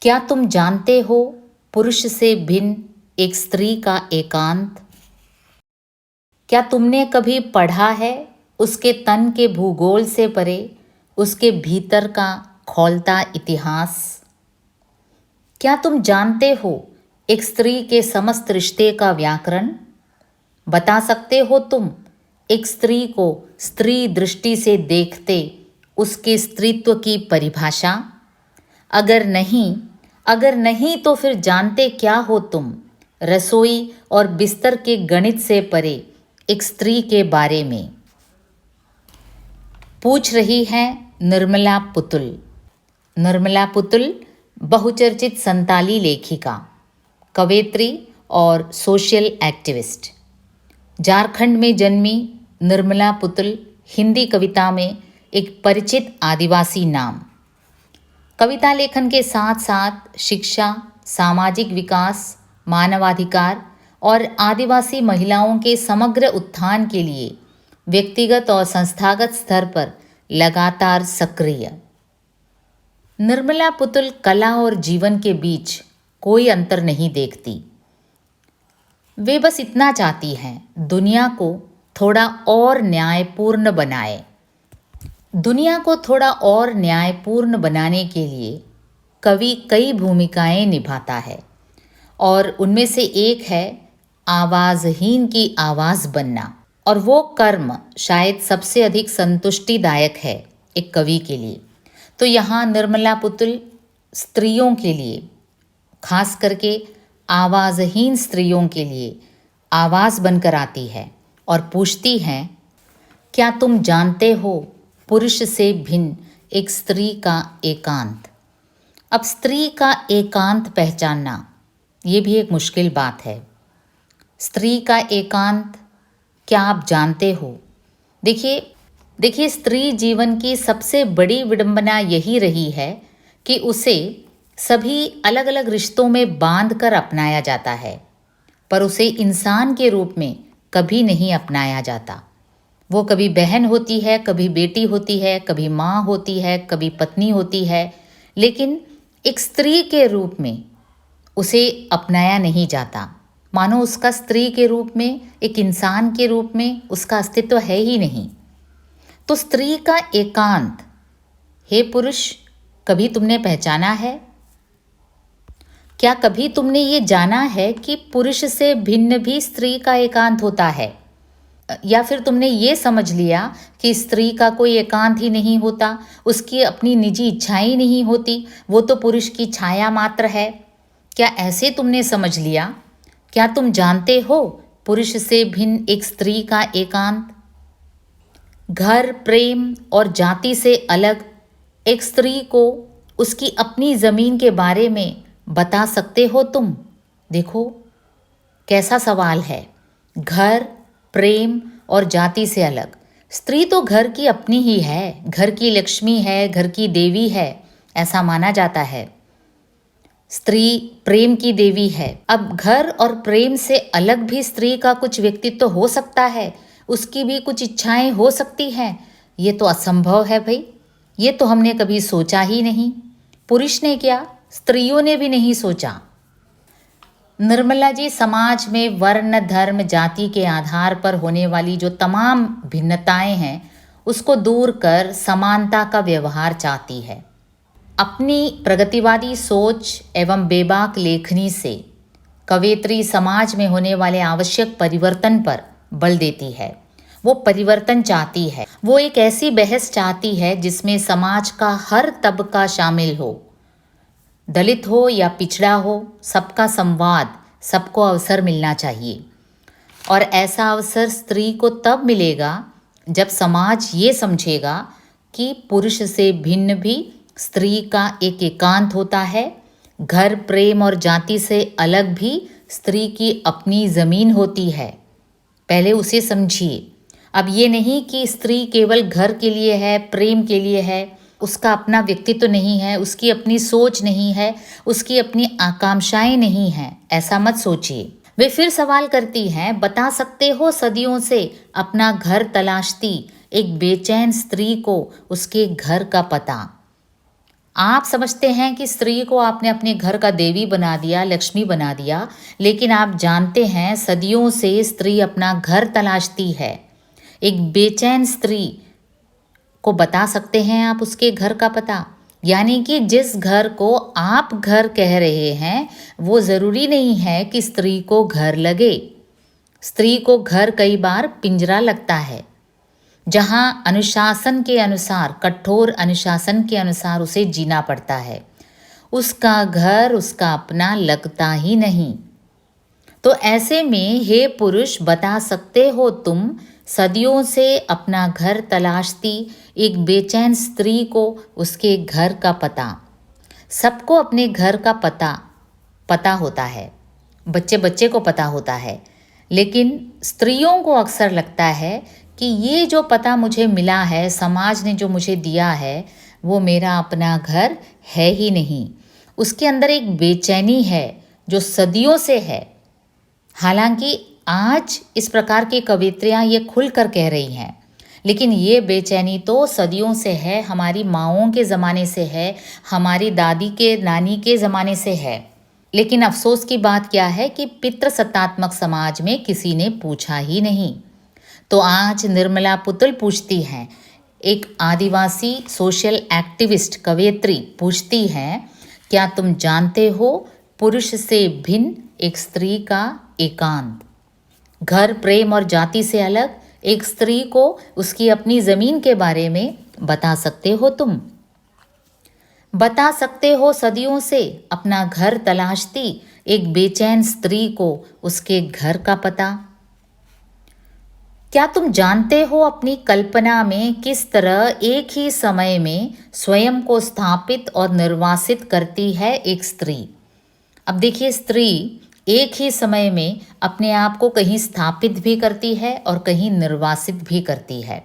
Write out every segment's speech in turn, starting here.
क्या तुम जानते हो पुरुष से भिन्न एक स्त्री का एकांत? क्या तुमने कभी पढ़ा है उसके तन के भूगोल से परे उसके भीतर का खौलता इतिहास? क्या तुम जानते हो एक स्त्री के समस्त रिश्ते का व्याकरण? बता सकते हो तुम एक स्त्री को स्त्री दृष्टि से देखते उसके स्त्रीत्व की परिभाषा? अगर नहीं तो फिर जानते क्या हो तुम रसोई और बिस्तर के गणित से परे एक स्त्री के बारे में? पूछ रही है निर्मला पुतुल। निर्मला पुतुल बहुचर्चित संताली लेखिका, कवयित्री और सोशल एक्टिविस्ट। झारखंड में जन्मी निर्मला पुतुल हिंदी कविता में एक परिचित आदिवासी नाम। कविता लेखन के साथ साथ शिक्षा, सामाजिक विकास, मानवाधिकार और आदिवासी महिलाओं के समग्र उत्थान के लिए व्यक्तिगत और संस्थागत स्तर पर लगातार सक्रिय। निर्मला पुतुल कला और जीवन के बीच कोई अंतर नहीं देखती। वे बस इतना चाहती हैं दुनिया को थोड़ा और न्यायपूर्ण बनाए। दुनिया को थोड़ा और न्यायपूर्ण बनाने के लिए कवि कई भूमिकाएं निभाता है और उनमें से एक है आवाज़हीन की आवाज़ बनना। और वो कर्म शायद सबसे अधिक संतुष्टिदायक है एक कवि के लिए। तो यहाँ निर्मला पुतुल स्त्रियों के लिए, खास करके आवाज़हीन स्त्रियों के लिए आवाज़ बनकर आती है और पूछती हैं, क्या तुम जानते हो पुरुष से भिन्न एक स्त्री का एकांत? अब स्त्री का एकांत पहचानना ये भी एक मुश्किल बात है। स्त्री का एकांत क्या आप जानते हो? देखिए स्त्री जीवन की सबसे बड़ी विडंबना यही रही है कि उसे सभी अलग अलग रिश्तों में बांध कर अपनाया जाता है, पर उसे इंसान के रूप में कभी नहीं अपनाया जाता। वो कभी बहन होती है, कभी बेटी होती है, कभी माँ होती है, कभी पत्नी होती है, लेकिन एक स्त्री के रूप में उसे अपनाया नहीं जाता। मानो उसका स्त्री के रूप में, एक इंसान के रूप में उसका अस्तित्व है ही नहीं। तो स्त्री का एकांत, हे पुरुष, कभी तुमने पहचाना है? क्या कभी तुमने ये जाना है कि पुरुष से भिन्न भी स्त्री का एकांत होता है? या फिर तुमने ये समझ लिया कि स्त्री का कोई एकांत ही नहीं होता, उसकी अपनी निजी इच्छाएं ही नहीं होती, वो तो पुरुष की छाया मात्र है? क्या ऐसे तुमने समझ लिया? क्या तुम जानते हो पुरुष से भिन्न एक स्त्री का एकांत? घर, प्रेम और जाति से अलग एक स्त्री को उसकी अपनी ज़मीन के बारे में बता सकते हो तुम? देखो कैसा सवाल है। घर, प्रेम और जाति से अलग स्त्री तो घर की अपनी ही है, घर की लक्ष्मी है, घर की देवी है, ऐसा माना जाता है। स्त्री प्रेम की देवी है। अब घर और प्रेम से अलग भी स्त्री का कुछ व्यक्तित्व हो सकता है, उसकी भी कुछ इच्छाएं हो सकती हैं। ये तो असंभव है भाई, ये तो हमने कभी सोचा ही नहीं। पुरुष ने क्या, स्त्रियों ने भी नहीं सोचा। निर्मला जी समाज में वर्ण, धर्म, जाति के आधार पर होने वाली जो तमाम भिन्नताएं हैं उसको दूर कर समानता का व्यवहार चाहती है। अपनी प्रगतिवादी सोच एवं बेबाक लेखनी से कवयित्री समाज में होने वाले आवश्यक परिवर्तन पर बल देती है। वो परिवर्तन चाहती है। वो एक ऐसी बहस चाहती है जिसमें समाज का हर तबका शामिल हो, दलित हो या पिछड़ा हो, सबका संवाद, सबको अवसर मिलना चाहिए। और ऐसा अवसर स्त्री को तब मिलेगा जब समाज ये समझेगा कि पुरुष से भिन्न भी स्त्री का एक एकांत होता है। घर, प्रेम और जाति से अलग भी स्त्री की अपनी ज़मीन होती है। पहले उसे समझिए। अब ये नहीं कि स्त्री केवल घर के लिए है, प्रेम के लिए है, उसका अपना व्यक्तित्व नहीं है, उसकी अपनी सोच नहीं है, उसकी अपनी आकांक्षाएं नहीं हैं, ऐसा मत सोचिए। वे फिर सवाल करती हैं, बता सकते हो सदियों से अपना घर तलाशती एक बेचैन स्त्री को उसके घर का पता? आप समझते हैं कि स्त्री को आपने अपने घर का देवी बना दिया, लक्ष्मी बना दिया, लेकिन आप जानते हैं सदियों से स्त्री अपना घर तलाशती है। एक बेचैन स्त्री को बता सकते हैं आप उसके घर का पता? यानी कि जिस घर को आप घर कह रहे हैं वो ज़रूरी नहीं है कि स्त्री को घर लगे। स्त्री को घर कई बार पिंजरा लगता है, जहाँ अनुशासन के अनुसार, कठोर अनुशासन के अनुसार उसे जीना पड़ता है। उसका घर उसका अपना लगता ही नहीं। तो ऐसे में हे पुरुष, बता सकते हो तुम सदियों से अपना घर तलाशती एक बेचैन स्त्री को उसके घर का पता? सबको अपने घर का पता होता है, बच्चे बच्चे को पता होता है, लेकिन स्त्रियों को अक्सर लगता है कि ये जो पता मुझे मिला है, समाज ने जो मुझे दिया है, वो मेरा अपना घर है ही नहीं। उसके अंदर एक बेचैनी है जो सदियों से है। हालांकि आज इस प्रकार की कवित्रियाँ ये खुल कर कह रही हैं, लेकिन ये बेचैनी तो सदियों से है, हमारी माँओं के ज़माने से है, हमारी दादी के नानी के ज़माने से है। लेकिन अफसोस की बात क्या है कि पितृसत्तात्मक समाज में किसी ने पूछा ही नहीं। तो आज निर्मला पुतुल पूछती हैं, एक आदिवासी सोशल एक्टिविस्ट कवयित्री पूछती हैं, क्या तुम जानते हो पुरुष से भिन्न एक स्त्री का एकांत? घर, प्रेम और जाति से अलग एक स्त्री को उसकी अपनी ज़मीन के बारे में बता सकते हो तुम? बता सकते हो सदियों से अपना घर तलाशती एक बेचैन स्त्री को उसके घर का पता? क्या तुम जानते हो अपनी कल्पना में किस तरह एक ही समय में स्वयं को स्थापित और निर्वासित करती है एक स्त्री? अब देखिए, स्त्री एक ही समय में अपने आप को कहीं स्थापित भी करती है और कहीं निर्वासित भी करती है।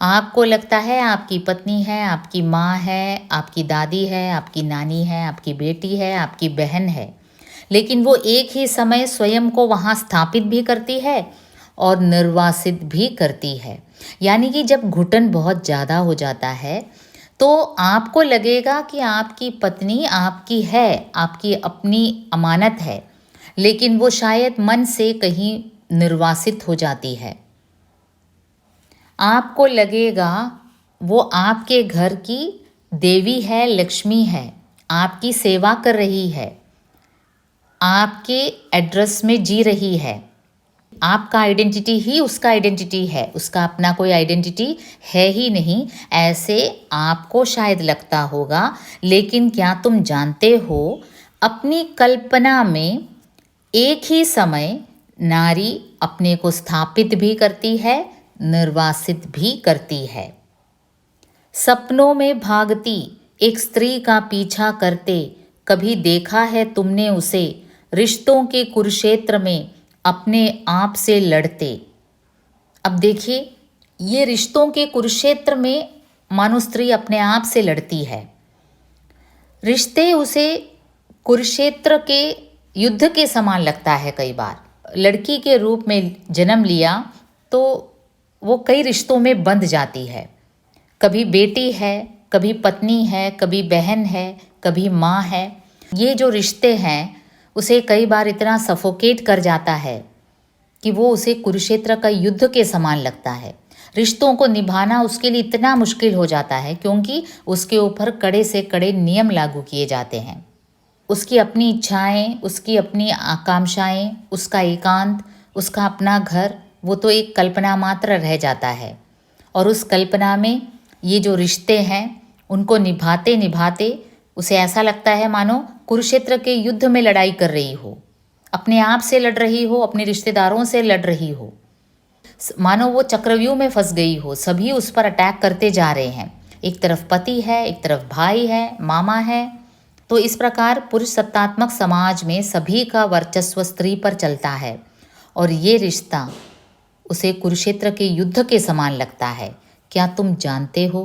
आपको लगता है आपकी पत्नी है, आपकी माँ है, आपकी दादी है, आपकी नानी है, आपकी बेटी है, आपकी बहन है, लेकिन वो एक ही समय स्वयं को वहाँ स्थापित भी करती है और निर्वासित भी करती है। यानी कि जब घुटन बहुत ज़्यादा हो जाता है तो आपको लगेगा कि आपकी पत्नी आपकी है, आपकी अपनी अमानत है, लेकिन वो शायद मन से कहीं निर्वासित हो जाती है। आपको लगेगा वो आपके घर की देवी है, लक्ष्मी है, आपकी सेवा कर रही है, आपके एड्रेस में जी रही है। आपका आइडेंटिटी ही उसका आइडेंटिटी है, उसका अपना कोई आइडेंटिटी है ही नहीं, ऐसे आपको शायद लगता होगा। लेकिन क्या तुम जानते हो, अपनी कल्पना में एक ही समय नारी अपने को स्थापित भी करती है, निर्वासित भी करती है। सपनों में भागती एक स्त्री का पीछा करते कभी देखा है तुमने उसे, रिश्तों के कुरुक्षेत्र में अपने आप से लड़ते? अब देखिए, ये रिश्तों के कुरुक्षेत्र में मानो स्त्री अपने आप से लड़ती है। रिश्ते उसे कुरुक्षेत्र के युद्ध के समान लगता है। कई बार लड़की के रूप में जन्म लिया तो वो कई रिश्तों में बंध जाती है। कभी बेटी है, कभी पत्नी है, कभी बहन है, कभी माँ है। ये जो रिश्ते हैं उसे कई बार इतना सफोकेट कर जाता है कि वो उसे कुरुक्षेत्र का युद्ध के समान लगता है। रिश्तों को निभाना उसके लिए इतना मुश्किल हो जाता है क्योंकि उसके ऊपर कड़े से कड़े नियम लागू किए जाते हैं। उसकी अपनी इच्छाएं, उसकी अपनी आकांक्षाएं, उसका एकांत, उसका अपना घर, वो तो एक कल्पना मात्र रह जाता है। और उस कल्पना में ये जो रिश्ते हैं उनको निभाते निभाते उसे ऐसा लगता है मानो कुरुक्षेत्र के युद्ध में लड़ाई कर रही हो, अपने आप से लड़ रही हो, अपने रिश्तेदारों से लड़ रही हो, मानो वो चक्रव्यूह में फंस गई हो, सभी उस पर अटैक करते जा रहे हैं। एक तरफ पति है, एक तरफ भाई है, मामा है। तो इस प्रकार पुरुष सत्तात्मक समाज में सभी का वर्चस्व स्त्री पर चलता है और ये रिश्ता उसे कुरुक्षेत्र के युद्ध के समान लगता है। क्या तुम जानते हो,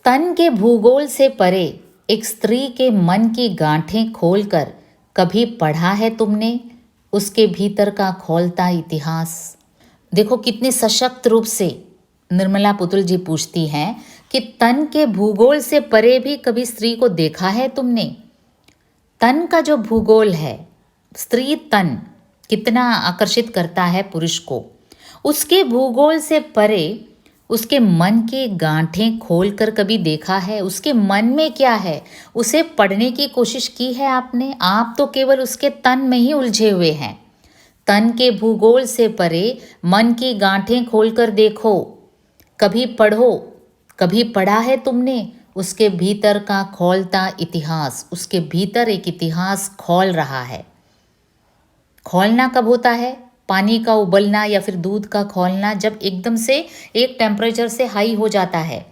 तन के भूगोल से परे एक स्त्री के मन की गांठें खोलकर कभी पढ़ा है तुमने उसके भीतर का खोलता इतिहास? देखो कितने सशक्त रूप से निर्मला पुतुल जी पूछती हैं कि तन के भूगोल से परे भी कभी स्त्री को देखा है तुमने? तन का जो भूगोल है, स्त्री तन कितना आकर्षित करता है पुरुष को, उसके भूगोल से परे उसके मन के गांठें खोल कर कभी देखा है? उसके मन में क्या है, उसे पढ़ने की कोशिश की है आपने? आप तो केवल उसके तन में ही उलझे हुए हैं। तन के भूगोल से परे मन की गांठें खोलकर देखो, कभी पढ़ो। कभी पढ़ा है तुमने उसके भीतर का खौलता इतिहास? उसके भीतर एक इतिहास खौल रहा है। खौलना कब होता है? पानी का उबलना या फिर दूध का खौलना जब एकदम से एक टेम्परेचर से हाई हो जाता है,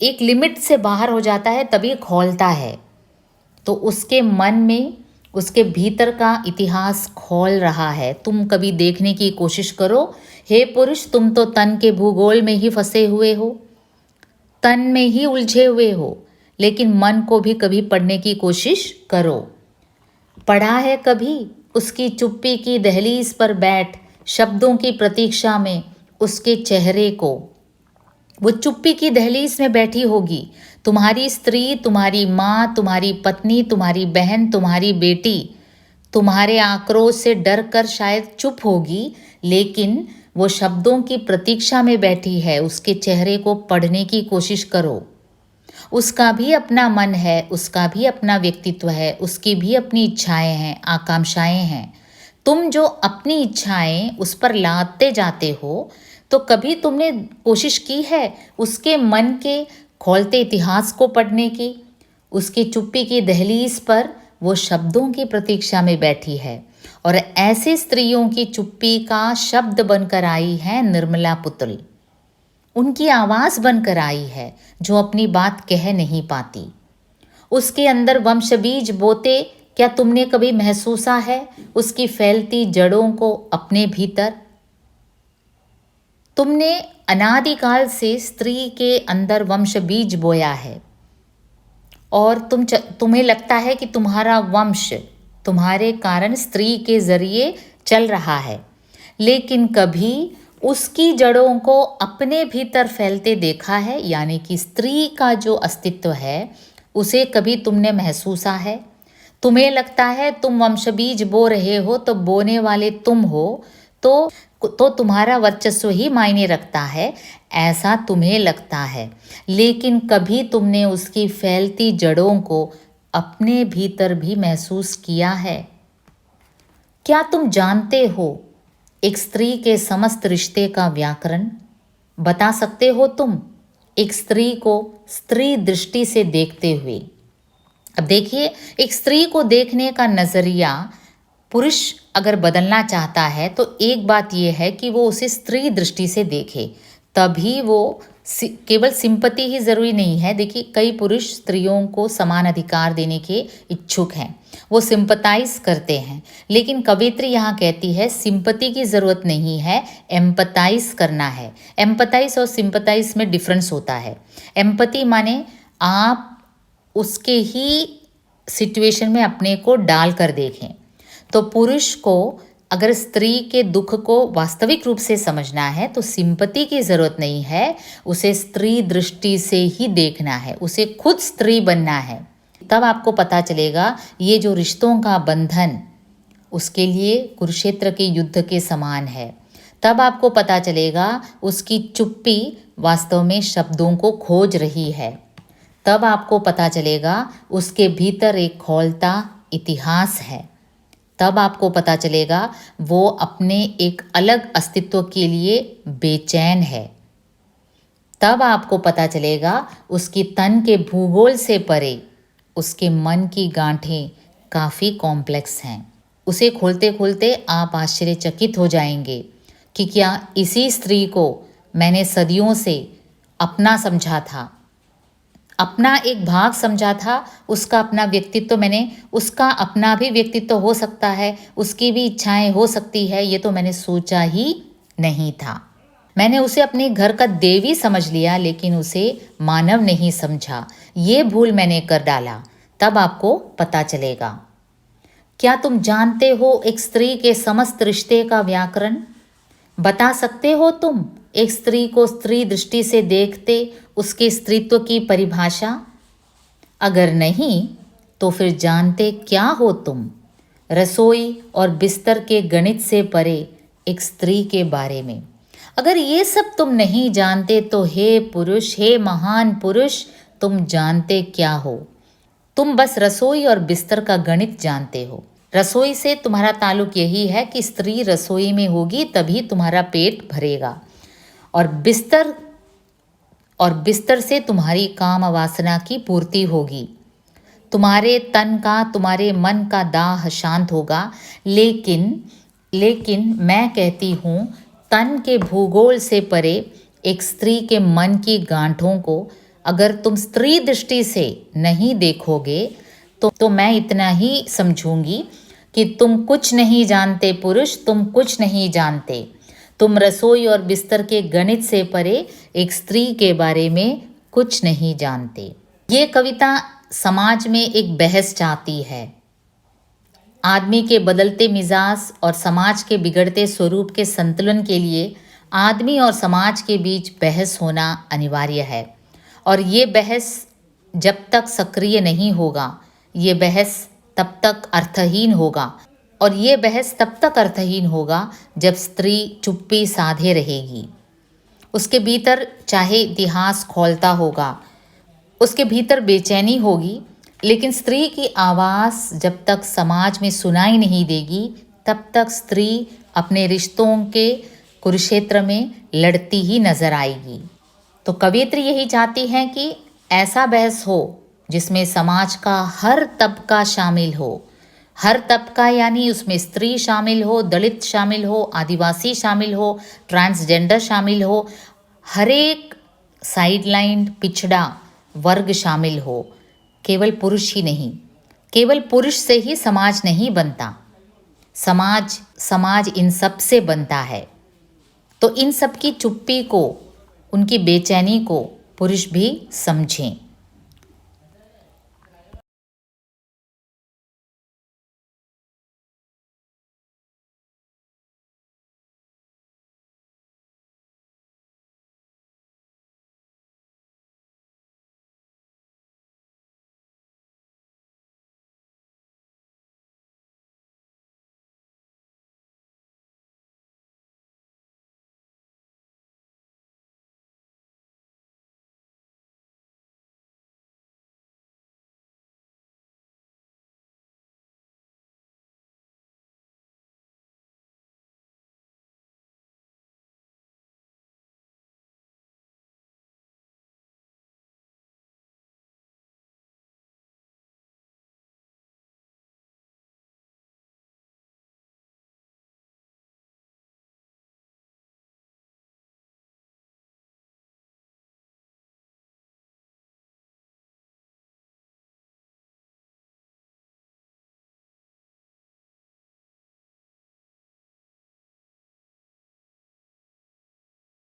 एक लिमिट से बाहर हो जाता है, तभी खौलता है। तो उसके मन में उसके भीतर का इतिहास खौल रहा है। तुम कभी देखने की कोशिश करो। हे पुरुष, तुम तो तन के भूगोल में ही फंसे हुए हो, तन में ही उलझे हुए हो, लेकिन मन को भी कभी पढ़ने की कोशिश करो। पढ़ा है कभी उसकी चुप्पी की दहलीज पर बैठ शब्दों की प्रतीक्षा में उसके चेहरे को? वो चुप्पी की दहलीज में बैठी होगी, तुम्हारी स्त्री, तुम्हारी माँ, तुम्हारी पत्नी, तुम्हारी बहन, तुम्हारी बेटी तुम्हारे आक्रोश से डर कर शायद चुप होगी, लेकिन वो शब्दों की प्रतीक्षा में बैठी है। उसके चेहरे को पढ़ने की कोशिश करो। उसका भी अपना मन है, उसका भी अपना व्यक्तित्व है, उसकी भी अपनी इच्छाएं हैं, आकांक्षाएं हैं। तुम जो अपनी इच्छाएं उस पर लादते जाते हो, तो कभी तुमने कोशिश की है उसके मन के खौलते इतिहास को पढ़ने की? उसकी चुप्पी की दहलीज पर वो शब्दों की प्रतीक्षा में बैठी है, और ऐसी स्त्रियों की चुप्पी का शब्द बनकर आई है निर्मला पुतुल। उनकी आवाज़ बनकर आई है जो अपनी बात कह नहीं पाती। उसके अंदर वंशबीज बोते क्या तुमने कभी महसूसा है उसकी फैलती जड़ों को अपने भीतर? तुमने अनादिकाल से स्त्री के अंदर वंशबीज बोया है, और तुम्हें लगता है कि तुम्हारा वंश तुम्हारे कारण स्त्री के जरिए चल रहा है, लेकिन कभी उसकी जड़ों को अपने भीतर फैलते देखा है? यानी कि स्त्री का जो अस्तित्व है उसे कभी तुमने महसूसा है? तुम्हें लगता है तुम वंशबीज बो रहे हो, तो बोने वाले तुम हो, तो तुम्हारा वर्चस्व ही मायने रखता है, ऐसा तुम्हें लगता है। लेकिन कभी तुमने उसकी फैलती जड़ों को अपने भीतर भी महसूस किया है? क्या तुम जानते हो एक स्त्री के समस्त रिश्ते का व्याकरण? बता सकते हो तुम एक स्त्री को स्त्री दृष्टि से देखते हुए? अब देखिए, एक स्त्री को देखने का नज़रिया पुरुष अगर बदलना चाहता है तो एक बात यह है कि वो उसे स्त्री दृष्टि से देखे, तभी वो केवल सिंपति ही ज़रूरी नहीं है। देखिए, कई पुरुष स्त्रियों को समान अधिकार देने के इच्छुक हैं, वो सिंपताइज करते हैं, लेकिन कवित्री यहाँ कहती है सिंपति की ज़रूरत नहीं है, एम्पताइज करना है। एम्पताइज और सिंपताइज में डिफरेंस होता है। एम्पति माने आप उसके ही सिचुएशन में अपने को डाल कर देखें। तो पुरुष को अगर स्त्री के दुख को वास्तविक रूप से समझना है तो सिंपति की ज़रूरत नहीं है, उसे स्त्री दृष्टि से ही देखना है, उसे खुद स्त्री बनना है। तब आपको पता चलेगा ये जो रिश्तों का बंधन उसके लिए कुरुक्षेत्र के युद्ध के समान है। तब आपको पता चलेगा उसकी चुप्पी वास्तव में शब्दों को खोज रही है। तब आपको पता चलेगा उसके भीतर एक खौलता इतिहास है। तब आपको पता चलेगा वो अपने एक अलग अस्तित्व के लिए बेचैन है। तब आपको पता चलेगा उसकी तन के भूगोल से परे उसके मन की गांठें काफ़ी कॉम्प्लेक्स हैं। उसे खोलते खोलते आप आश्चर्यचकित हो जाएंगे कि क्या इसी स्त्री को मैंने सदियों से अपना समझा था, अपना एक भाग समझा था। उसका अपना व्यक्तित्व उसका अपना भी व्यक्तित्व हो सकता है, उसकी भी इच्छाएं हो सकती है, ये तो मैंने सोचा ही नहीं था। मैंने उसे अपने घर का देवी समझ लिया, लेकिन उसे मानव नहीं समझा। ये भूल मैंने कर डाला। तब आपको पता चलेगा। क्या तुम जानते हो एक स्त्री के समस्त रिश्ते का व्याकरण? बता सकते हो तुम एक स्त्री को स्त्री दृष्टि से देखते उसके स्त्रीत्व की परिभाषा? अगर नहीं तो फिर जानते क्या हो तुम रसोई और बिस्तर के गणित से परे एक स्त्री के बारे में? अगर ये सब तुम नहीं जानते तो हे पुरुष, हे महान पुरुष, तुम जानते क्या हो? तुम बस रसोई और बिस्तर का गणित जानते हो। रसोई से तुम्हारा ताल्लुक यही है कि स्त्री रसोई में होगी तभी तुम्हारा पेट भरेगा, और बिस्तर से तुम्हारी काम वासना की पूर्ति होगी। तुम्हारे तन का, तुम्हारे मन का दाह शांत होगा। लेकिन मैं कहती हूँ, तन के भूगोल से परे एक स्त्री के मन की गांठों को अगर तुम स्त्री दृष्टि से नहीं देखोगे तो मैं इतना ही समझूंगी कि तुम कुछ नहीं जानते पुरुष, तुम कुछ नहीं जानते। तुम रसोई और बिस्तर के गणित से परे एक स्त्री के बारे में कुछ नहीं जानते। ये कविता समाज में एक बहस चाहती है। आदमी के बदलते मिजाज और समाज के बिगड़ते स्वरूप के संतुलन के लिए आदमी और समाज के बीच बहस होना अनिवार्य है, और ये बहस जब तक सक्रिय नहीं होगा, ये बहस तब तक अर्थहीन होगा, और ये बहस तब तक अर्थहीन होगा जब स्त्री चुप्पी साधे रहेगी। उसके भीतर चाहे इतिहास खौलता होगा, उसके भीतर बेचैनी होगी, लेकिन स्त्री की आवाज़ जब तक समाज में सुनाई नहीं देगी तब तक स्त्री अपने रिश्तों के कुरुक्षेत्र में लड़ती ही नजर आएगी। तो कवयित्री यही चाहती हैं कि ऐसा बहस हो जिसमें समाज का हर तबका शामिल हो। हर तबका यानी उसमें स्त्री शामिल हो, दलित शामिल हो, आदिवासी शामिल हो, ट्रांसजेंडर शामिल हो, हर एक साइडलाइन पिछड़ा वर्ग शामिल हो, केवल पुरुष ही नहीं। केवल पुरुष से ही समाज नहीं बनता, समाज इन सब से बनता है। तो इन सब की चुप्पी को, उनकी बेचैनी को पुरुष भी समझें।